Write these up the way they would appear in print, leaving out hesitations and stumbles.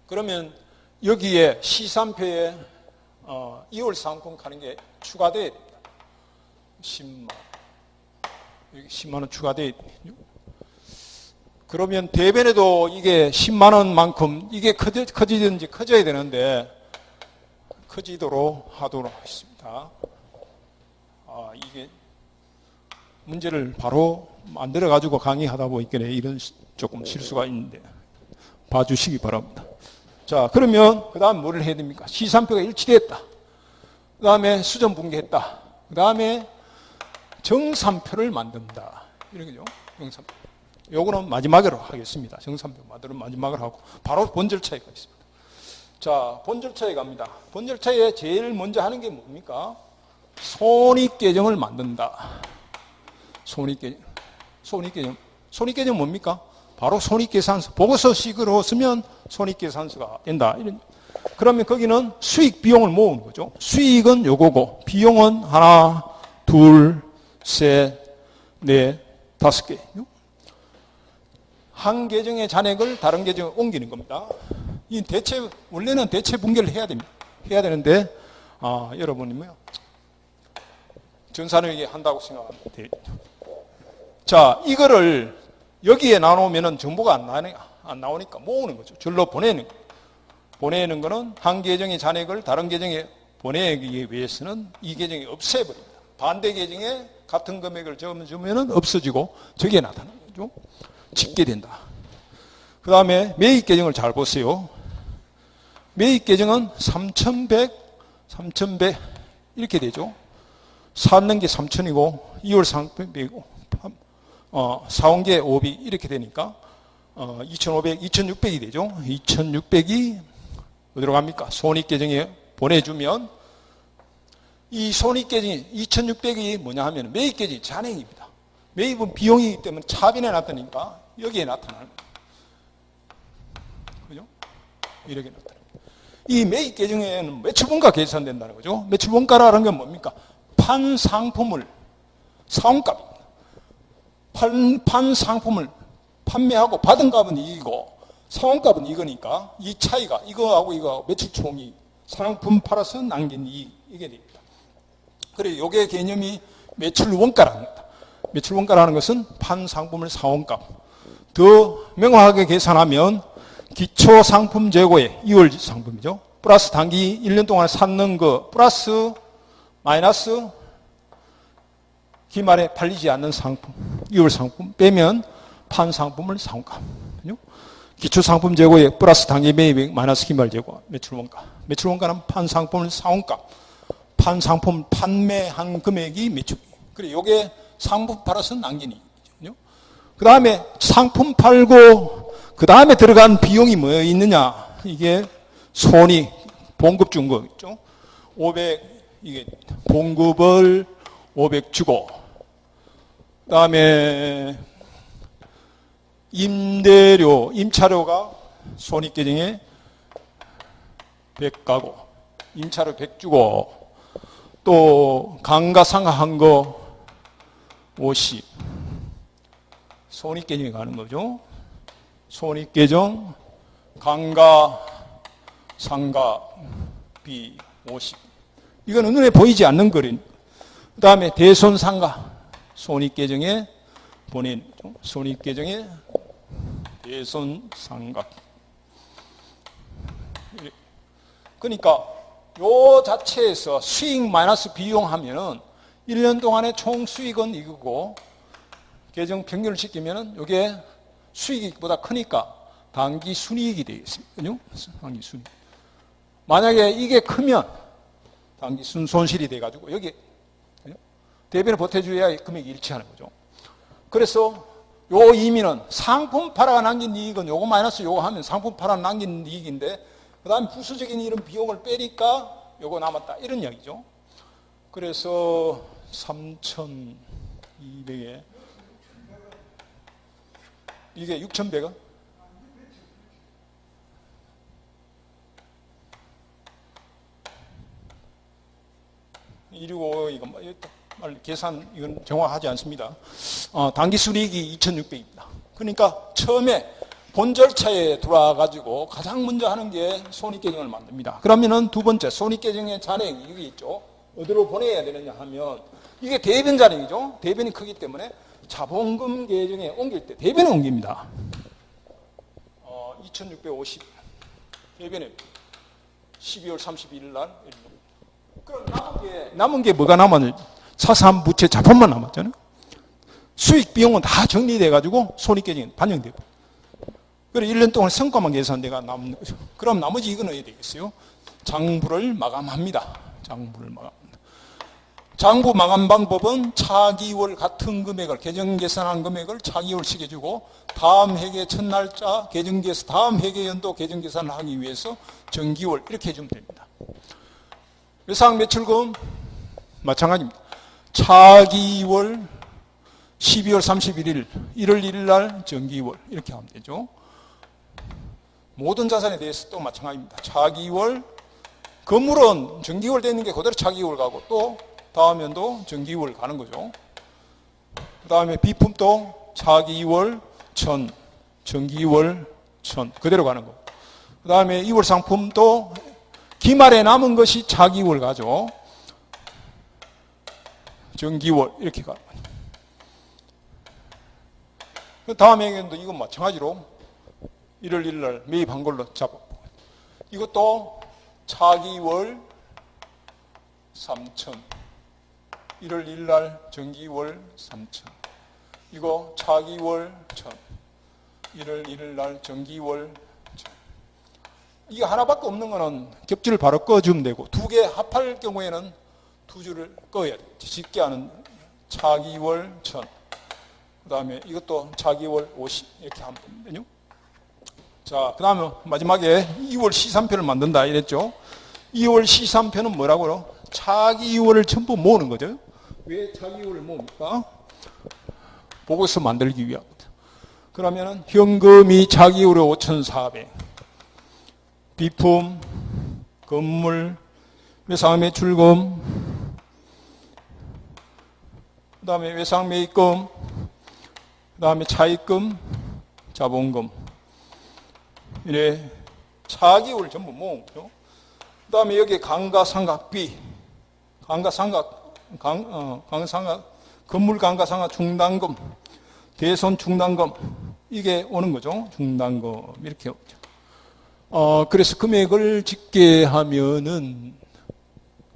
그러면 여기에 시산표에 2월 상품 가는 게 추가돼야 됩니다. 10만. 여기 10만 원 추가돼야 됩니다. 그러면 대변에도 이게 10만 원만큼 이게 커지든지 커져야 되는데 커지도록 하도록 하겠습니다. 이게 문제를 바로 만들어 가지고 강의하다 보니까 이런 조금 실수가 있는데 봐주시기 바랍니다. 자, 그러면 그 다음 뭐를 해야 됩니까? 시산표가 일치됐다. 그 다음에 수정 붕괴했다. 그 다음에 정산표를 만든다. 이런 거죠. 정산표. 요거는 마지막으로 하겠습니다. 정산표 마지막으로 하고 바로 본 절차에 가겠습니다. 자, 본 절차에 갑니다. 본 절차에 제일 먼저 하는 게 뭡니까? 손익계정을 만든다. 손익계정 뭡니까? 바로 손익계산서. 보고서식으로 쓰면 손익계산서가 된다. 그러면 거기는 수익, 비용을 모으는 거죠. 수익은 요거고, 비용은 하나, 둘, 셋, 넷, 5개. 한 계정의 잔액을 다른 계정에 옮기는 겁니다. 이 원래는 대체 분계를 해야 됩니다. 해야 되는데, 여러분이 전산회계 한다고 생각하면 돼요. 자, 이거를 여기에 나누면은 정보가 안 나오니까 모으는 거죠. 줄로 보내는 거는 한 계정의 잔액을 다른 계정에 보내기 위해서는 이 계정이 없애버립니다. 반대 계정에 같은 금액을 적으면 없어지고 저게 나타나는 거죠. 집게 된다. 그 다음에 매입 계정을 잘 보세요. 매입 계정은 3,100 이렇게 되죠. 샀는 게 3,000이고 2월 상품이고 사온 게 500 이렇게 되니까 2,500, 2,600이 되죠. 2,600이 어디로 갑니까? 손익계정에 보내주면 이 손익계정이 2,600이 뭐냐 하면 매입계정이 잔액입니다. 매입은 비용이기 때문에 차변에 나타나니까 여기에 나타나는 거예요. 그죠? 이렇게 나타나요. 이 매입계정에는 매출원가 계산된다는 거죠. 매출원가라는 건 뭡니까? 판 상품을 사원값입니다. 판 상품을 판매하고 받은 값은 이기고 사원값은 이거니까 이 차이가 이거하고 매출총이 상품 팔아서 남긴 이게 됩니다. 그래서 이게 개념이 매출원가라는 겁니다. 매출원가라는 것은 판 상품을 사원값. 더 명확하게 계산하면 기초 상품 재고의 2월 상품이죠. 플러스 단기 1년 동안 샀는 거 플러스 마이너스 기말에 팔리지 않는 상품 2월 상품 빼면 판 상품을 사원값. 기초 상품 재고의 플러스 단기 매입액 마이너스 기말 재고 매출원가. 매출원가는 판 상품을 사원값. 판 상품 판매한 금액이 매출. 그리고 이게 상품 팔아서 남긴 이익이죠. 그 다음에 상품 팔고 그 다음에 들어간 비용이 뭐 있느냐? 이게 손익 봉급 준 거 있죠. 500 이게 봉급을 500 주고 그 다음에 임대료, 임차료가 손익계정에 100 가고 임차료 100 주고 또 감가상각한 거 50 손익계정에 가는 거죠. 손익계정 감가상각비 50 이거는 눈에 보이지 않는 거린. 그 다음에 대손상가 손익계정에 보낸 손익계정에 대손상각. 그러니까 요 자체에서 수익 마이너스 비용 하면은 1년 동안의 총 수익은 이거고 계정 평균을 시키면은 이게 수익보다 크니까 단기 순이익이 되겠습니다. 그죠? 단기 순이익. 만약에 이게 크면 단기 손실이 돼가지고 여기 대변을 보태줘야 금액이 일치하는 거죠. 그래서 요 의미는 상품 팔아가 남긴 이익은 요거 마이너스 요거 하면 상품 팔아 남긴 이익인데 그 다음에 부수적인 이런 비용을 빼니까 요거 남았다 이런 이야기죠. 그래서 3,200에 이게 6,100원? 이거 계산 이건 정확하지 않습니다. 단기 순이익이 2,600입니다. 그러니까 처음에 본 절차에 들어와가지고 가장 먼저 하는 게 손익계정을 만듭니다. 그러면은 두 번째 손익계정의 잔액 이게 있죠. 어디로 보내야 되느냐 하면 이게 대변 잔액이죠. 대변이 크기 때문에 자본금 계정에 옮길 때 대변에 옮깁니다. 2650 대변에 12월 31일 날. 그럼 남은 게 뭐가 남았냐? 사삼부채 자본만 남았잖아요. 수익 비용은 다 정리돼가지고 손익계정에 반영되고. 그래서 1년 동안 성과만 계산돼가 남는 거죠. 그럼 나머지 이건 어디 되겠어요? 장부를 마감합니다. 장부를 마감합니다. 장부 마감 방법은 차기월 같은 금액을 계정 계산한 금액을 차기월 시켜주고 다음 회계 첫날짜 계정 계산 다음 회계 연도 계정 계산을 하기 위해서 정기월 이렇게 해주면 됩니다. 외상 매출금 마찬가지입니다. 차기월 12월 31일 1월 1일 날 정기월 이렇게 하면 되죠. 모든 자산에 대해서 또 마찬가지입니다. 차기월 건물은 정기월 되는 게 그대로 차기월 가고 또 다음 연도 정기월 가는 거죠. 그 다음에 비품도 차기월 천, 정기월 천 그대로 가는 거. 그 다음에 2월 상품도 기말에 남은 것이 차기월 가죠. 정기월 이렇게 가는 거죠. 그 다음 행연도 이건 마찬가지로 1월 1일 날 매입한 걸로 잡았고 이것도 차기월 3천 1월 1일 날 정기월 3천 이거 차기월 1천 1월 1일 날 정기월 1천 이게 하나밖에 없는 거는 겹줄을 바로 꺼주면 되고 두 개 합할 경우에는 두 줄을 꺼야 돼요. 쉽게 하는 차기월 1천 그 다음에 이것도 차기월 50 이렇게 하면 되거든요. 자, 그 다음에 마지막에 2월 시산표를 만든다 이랬죠. 2월 시산표는 뭐라고요? 차기월을 전부 모으는 거죠. 왜 차기월을 모읍니까? 보고서 만들기 위함입니다. 그러면은 현금이 차기월에 5,400, 비품, 건물, 외상매출금, 그 다음에 외상매입금, 그 다음에 차입금, 자본금. 이래 차기월 전부 모은 거죠. 그 다음에 여기 감가상각비, 감가상각, 건물 감가상각 중단금, 대손 중단금, 이게 오는 거죠. 중단금, 이렇게 오죠. 그래서 금액을 짓게 하면은,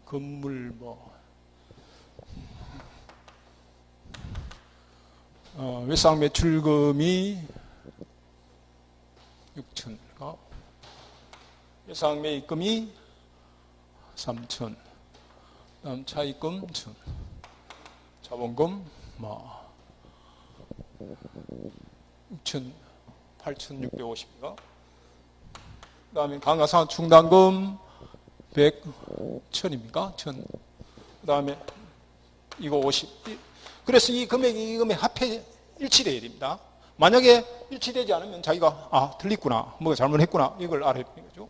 건물 외상 매출금이 6천, 외상 매입금이 3천, 다음 차입금 1천, 자본금 6천, 8,650인가? 그 다음에 감가상각 중단금 100,000입니까? 1,000. 그 다음에 이거 50. 그래서 이 금액 합해 일치돼야 됩니다. 만약에 일치되지 않으면 자기가 틀렸구나, 뭐가 잘못했구나 이걸 알아야 되는 거죠.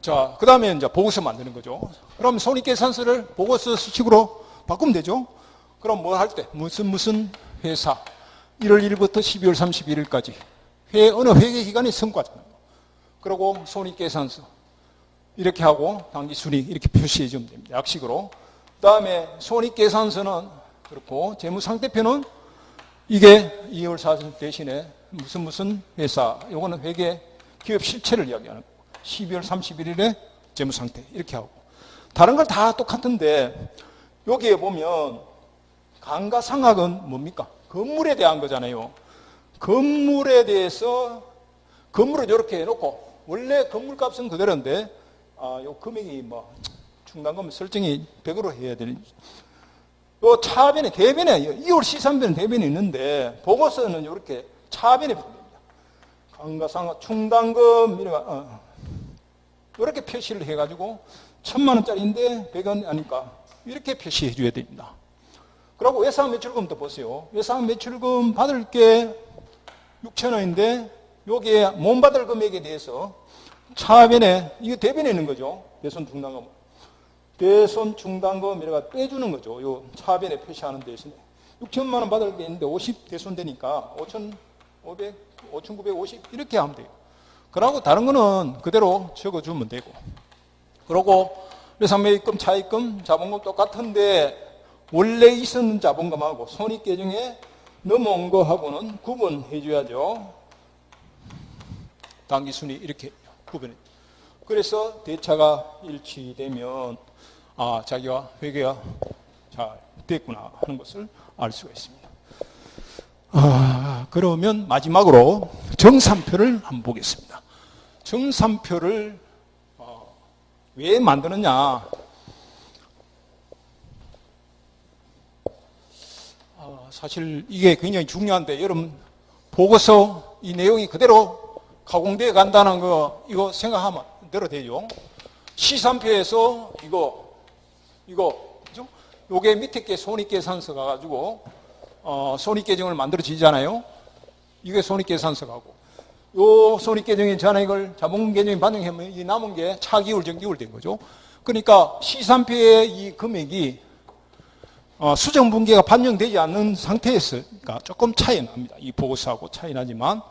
자, 그 다음에 이제 보고서 만드는 거죠. 그럼 손익계산서를 보고서 식으로 바꾸면 되죠. 그럼 뭐 할 때 무슨 회사 1월 1일부터 12월 31일까지 어느 회계 기간의 성과잖아요. 그리고 손익계산서 이렇게 하고 당기순이익 이렇게 표시해 주면 됩니다. 약식으로. 그 다음에 손익계산서는 그렇고 재무상태표는 이게 2월 4일 대신에 무슨 회사, 요거는 회계 기업 실체를 이야기하는 거고 12월 31일에 재무상태 이렇게 하고 다른 걸 다 똑같은데 여기에 보면 감가상각은 뭡니까? 건물에 대한 거잖아요. 건물에 대해서 건물을 이렇게 해놓고 원래 건물값은 그대로인데 요 금액이 중단금 설정이 100으로 해야 되는 요 차변에 대변에 2월 시산변에 대변이 있는데 보고서는 이렇게 차변에 보냅니다. 감가상각 충당금 이렇게 표시를 해가지고 1,000만 원짜리인데 100원 아니까 이렇게 표시해 줘야 됩니다. 그리고 외상매출금도 보세요. 외상매출금 받을 게 6,000원인데 여기에 못 받을 금액에 대해서 차변에 이거 대변에 있는 거죠. 대손 중단금. 대손 중단금 이래가 빼주는 거죠. 요 차변에 표시하는 대신에 6천만 원 받을 게 있는데 50 대손되니까 5,500 5,950 이렇게 하면 돼요. 그러고 다른 거는 그대로 적어주면 되고. 그러고 외상매입금, 차입금, 자본금 똑같은데 원래 있었는 자본금하고 손익계정에 넘어온 거하고는 구분해 줘야죠. 당기순이 이렇게 구분해. 그래서 대차가 일치되면 자기가 회계가 잘 됐구나 하는 것을 알 수가 있습니다. 그러면 마지막으로 정산표를 한번 보겠습니다. 정산표를 왜 만드느냐? 사실 이게 굉장히 중요한데 여러분 보고서 이 내용이 그대로 가공되어 간다는 거 이거 생각하면 대로 되죠. 시산표에서 이거 그죠? 요게 밑에 게 손익계산서가 가지고 손익계정을 만들어지잖아요. 이게 손익계산서가고 요 손익계정의 전액을 자본금계정에 반영하면 이 남은 게 차기울, 정기울 된 거죠. 그러니까 시산표의 이 금액이 수정분계가 반영되지 않는 상태였으니까 조금 차이 납니다. 이 보고서하고 차이 나지만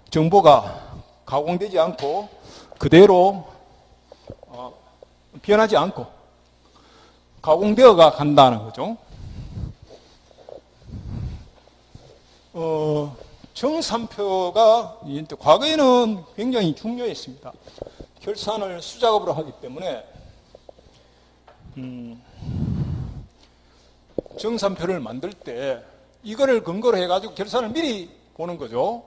정보가 가공되지 않고 그대로 변하지 않고 가공되어가 간다는 거죠. 정산표가 과거에는 굉장히 중요했습니다. 결산을 수작업으로 하기 때문에 정산표를 만들 때 이거를 근거로 해가지고 결산을 미리 보는 거죠.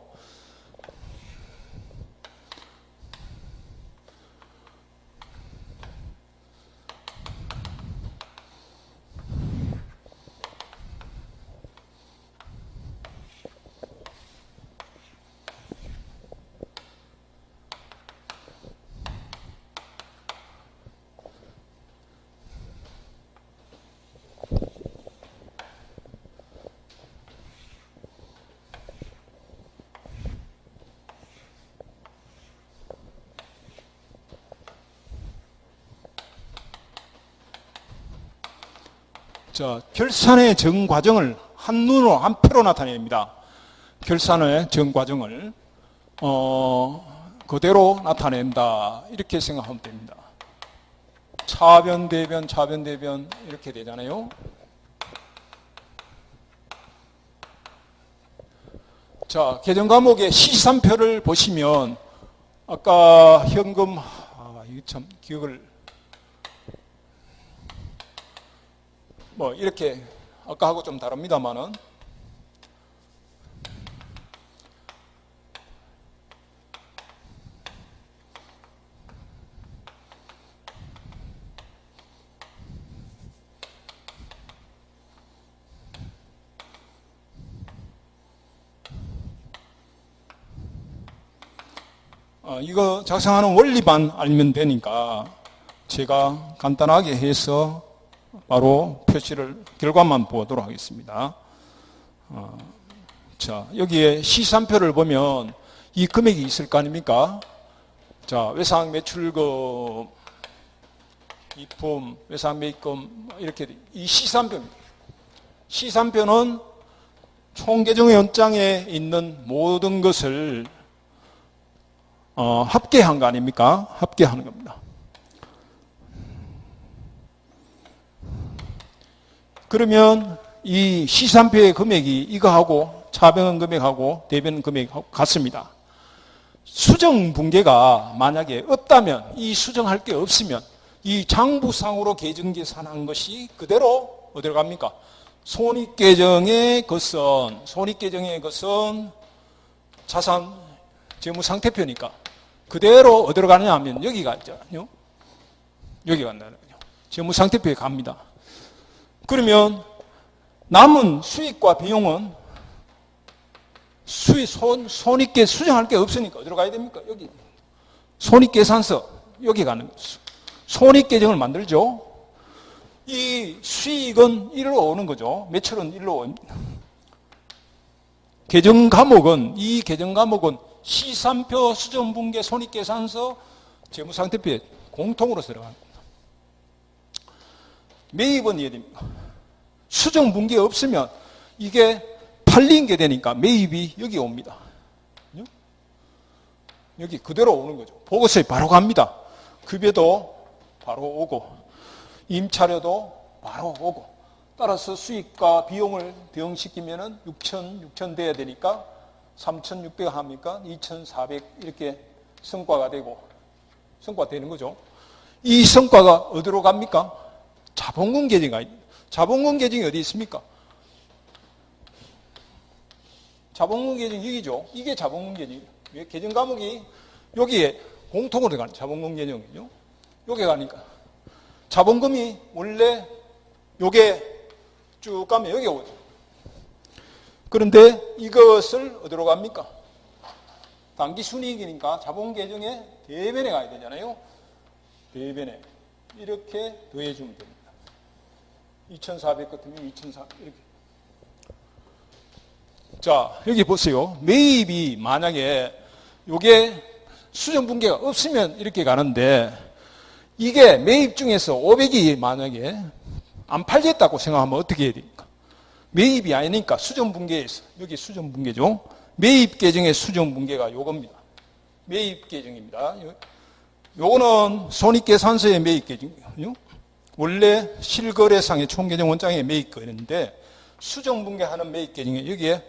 자, 결산의 전 과정을 한눈으로 한 표로 나타냅니다. 결산의 전 과정을 그대로 나타낸다 이렇게 생각하면 됩니다. 차변, 대변, 차변, 대변 이렇게 되잖아요. 자, 계정 과목의 시산표를 보시면 아까 현금 이거 참 기억을 이렇게 아까하고 좀 다릅니다만은 이거 작성하는 원리만 알면 되니까 제가 간단하게 해서 바로 표시를 결과만 보도록 하겠습니다. 자, 여기에 시산표를 보면 이 금액이 있을 거 아닙니까? 자, 외상 매출금, 이품, 외상 매입금 이렇게 이 시산표입니다. 시산표는 총계정 연장에 있는 모든 것을 합계한 거 아닙니까? 합계하는 겁니다. 그러면 이 시산표의 금액이 이거하고 차변 금액하고 대변 금액하고 같습니다. 수정 분계가 만약에 없다면 이 수정할 게 없으면 이 장부상으로 계정 계산한 것이 그대로 어디로 갑니까? 손익계정의 것은 자산 재무상태표니까 그대로 어디로 가느냐 하면 여기가 있잖아요. 여기 간다는 거죠. 재무상태표에 갑니다. 그러면 남은 수익과 비용은 손익계 수정할 게 없으니까 어디로 가야 됩니까? 여기 손익계산서 여기 가는 거죠. 손익계정을 만들죠. 이 수익은 1로 오는 거죠. 매출은 1로 옵니다. 계정 과목은 시산표, 수정분계, 손익계산서, 재무상태표에 공통으로 들어갑니다. 매입은 이해됩니다. 수정분계 없으면 이게 팔린 게 되니까 매입이 여기 옵니다. 여기 그대로 오는 거죠. 보고서에 바로 갑니다. 급여도 바로 오고 임차료도 바로 오고 따라서 수익과 비용을 대응시키면은 6천 돼야 되니까 3,600 합니까? 2,400 이렇게 성과가 되고 성과가 되는 거죠. 이 성과가 어디로 갑니까? 자본금 계정이 아닙니다. 자본금 계정이 어디 있습니까? 자본금 계정이 여기죠. 이게 자본금 계정이에요. 계정 과목이 여기에 공통으로 가는 자본금 계정이죠. 여기 가니까 자본금이 원래 요게 쭉 가면 여기 오죠. 그런데 이것을 어디로 갑니까? 단기 순이익이니까 자본 계정에 대변에 가야 되잖아요. 대변에 이렇게 더해주면 됩니다. 2,400 같으면 2,400 이렇게. 자, 여기 보세요. 매입이 만약에 요게 수정분계가 없으면 이렇게 가는데 이게 매입 중에서 500이 만약에 안 팔렸다고 생각하면 어떻게 해야 됩니까? 매입이 아니니까 수정분계에서 여기 수정분계죠. 매입 계정의 수정분계가 요겁니다. 매입 계정입니다. 요거는 손익계산서의 매입 계정이거든요. 원래 실거래상의 총계정 원장의 매입 계정인데 수정분계하는 매입 계정에 여기에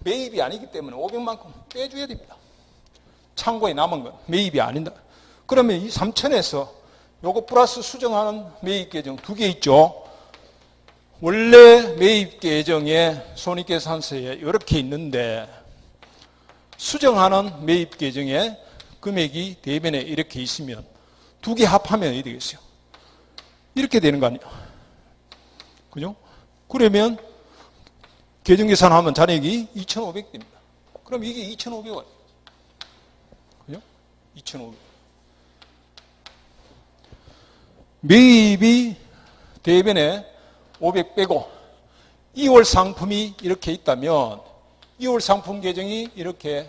매입이 아니기 때문에 500만큼 빼줘야 됩니다. 창고에 남은 건 매입이 아니다. 그러면 이 3천에서 요거 플러스 수정하는 매입 계정 두 개 있죠. 원래 매입 계정에 손익계산서에 이렇게 있는데 수정하는 매입 계정에 금액이 대변에 이렇게 있으면 두 개 합하면 어떻게 되겠어요? 이렇게 되는 거 아니에요? 그죠? 그러면 계정계산하면 잔액이 2,500 됩니다. 그럼 이게 2,500 와요. 그죠? 2,500. 매입이 대변에 500 빼고 2월 상품이 이렇게 있다면 2월 상품 계정이 이렇게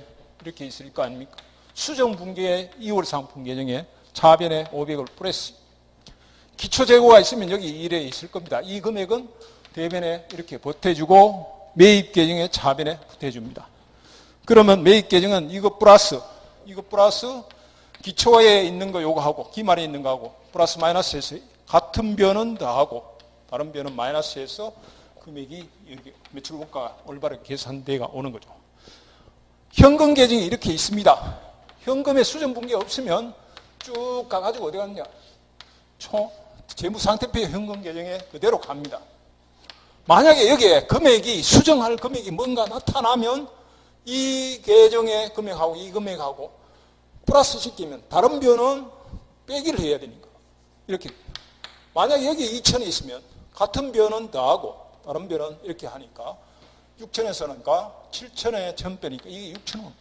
있을 거 아닙니까? 수정분계의 2월 상품 계정에 차변에 500을 플러스 기초재고가 있으면 여기 1에 있을 겁니다. 이 금액은 대변에 이렇게 보태주고 매입 계정에 차변에 보태줍니다. 그러면 매입 계정은 이거 플러스 기초에 있는 거 요거 하고 기말에 있는 거 하고 플러스 마이너스해서 같은 변은 더하고 다른 변은 마이너스해서 금액이 이렇게 매출원가가 올바르게 계산돼가 오는 거죠. 현금 계정이 이렇게 있습니다. 현금에 수정분계 없으면 쭉 가가지고 어디 갔냐? 재무상태표 현금 계정에 그대로 갑니다. 만약에 여기에 금액이 수정할 금액이 뭔가 나타나면 이 계정의 금액하고 이 금액하고 플러스 시키면 다른 변은 빼기를 해야 되니까 이렇게 만약에 여기 2천이 있으면 같은 변은 더하고 다른 변은 이렇게 하니까 6천에서는 7천에 1,000 빼니까 이게 6,000원.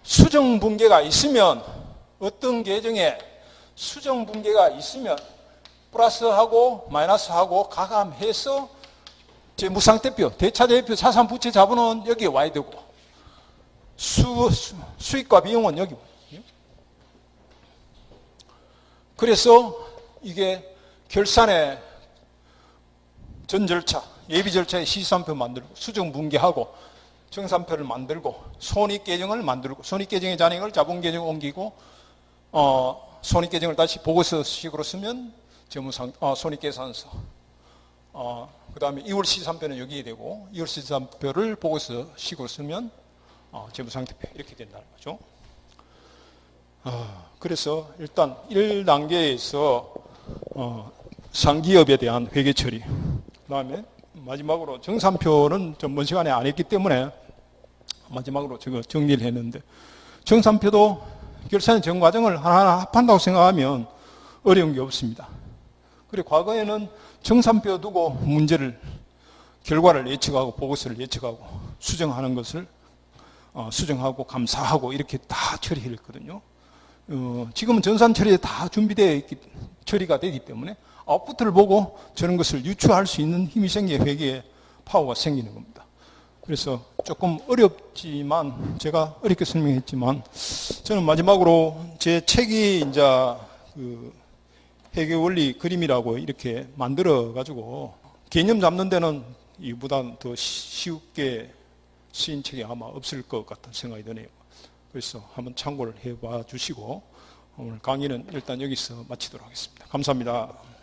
수정분계가 있으면 어떤 계정에 수정분계가 있으면 플러스하고 마이너스하고 가감해서 재무상태표, 대차대표, 자산부채 자본은 여기에 와야 되고 수익과 비용은 여기. 그래서 이게 결산의 전 절차, 예비 절차에 시산표 만들고 수정분계하고 정산표를 만들고 손익계정을 만들고 손익계정의 잔액을 자본계정에 옮기고 손익계정을 다시 보고서식으로 쓰면 손익계산서 그 다음에 2월 시산표는 여기에 되고 2월 시산표를 보고서식으로 쓰면 재무상태표 이렇게 된다는 거죠. 그래서 일단 1단계에서 상기업에 대한 회계 처리, 그 다음에 마지막으로 정산표는 전번 시간에 안 했기 때문에 마지막으로 제가 정리를 했는데 정산표도 결산의 전 과정을 하나하나 합한다고 생각하면 어려운 게 없습니다. 그리고 과거에는 정산표 두고 문제를 결과를 예측하고 보고서를 예측하고 수정하는 것을 수정하고 감사하고 이렇게 다 처리를 했거든요. 지금은 전산 처리에 다 준비되어 있기, 처리가 되기 때문에 아웃풋을 보고 저런 것을 유추할 수 있는 힘이 생겨 회계에 파워가 생기는 겁니다. 그래서 조금 어렵지만 제가 어렵게 설명했지만 저는 마지막으로 제 책이 이제 그 회계 원리 그림이라고 이렇게 만들어 가지고 개념 잡는 데는 이보다 더 쉽게 쓰인 책이 아마 없을 것 같은 생각이 드네요. 그래서 한번 참고를 해봐 주시고 오늘 강의는 일단 여기서 마치도록 하겠습니다. 감사합니다.